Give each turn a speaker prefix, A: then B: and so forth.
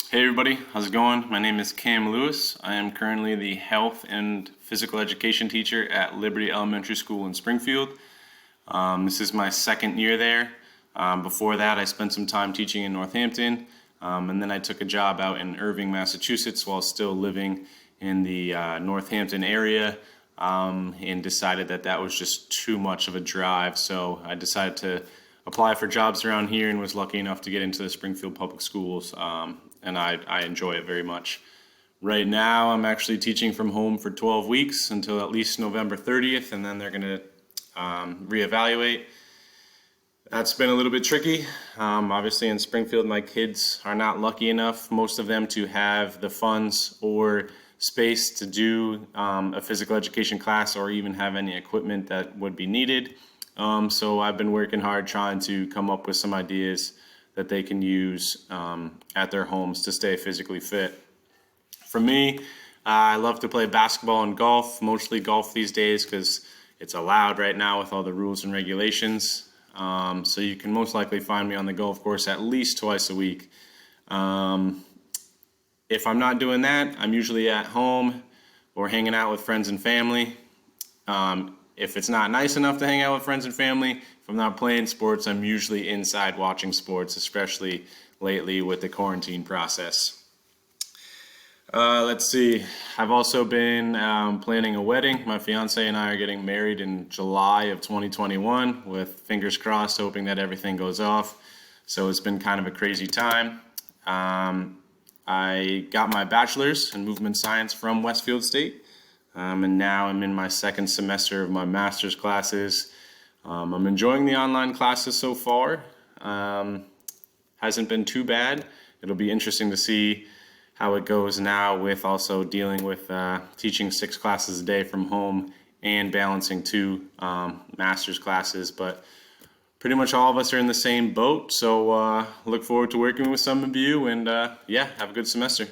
A: Hey everybody, how's it going? My name is Cam Lewis. I am currently the health and physical education teacher at Liberty Elementary School in Springfield. This is my second year there. Before that, I spent some time teaching in Northampton, and then I took a job out in Irving, Massachusetts while still living in the Northampton area, and decided that that was just too much of a drive. So I decided to apply for jobs around here and was lucky enough to get into the Springfield Public Schools, and I enjoy it very much. Right now, I'm actually teaching from home for 12 weeks until at least November 30th, and then they're going to reevaluate. That's been a little bit tricky. Obviously, in Springfield, my kids are not lucky enough, most of them, to have the funds or space to do a physical education class or even have any equipment that would be needed. So I've been working hard trying to come up with some ideas that they can use at their homes to stay physically fit. For me, I love to play basketball and golf, mostly golf these days because it's allowed right now with all the rules and regulations. So you can most likely find me on the golf course at least twice a week. If I'm not doing that, I'm usually at home or hanging out with friends and family. If it's not nice enough to hang out with friends and family, if I'm not playing sports, I'm usually inside watching sports, especially lately with the quarantine process. Let's see. I've also been planning a wedding. My fiance and I are getting married in July of 2021, with fingers crossed, hoping that everything goes off. So it's been kind of a crazy time. I got my bachelor's in movement science from Westfield State. And now I'm in my second semester of my master's classes. I'm enjoying the online classes so far. Hasn't been too bad. It'll be interesting to see how it goes now with also dealing with teaching 6 classes a day from home and balancing 2 master's classes. But pretty much all of us are in the same boat. So look forward to working with some of you, and yeah, have a good semester.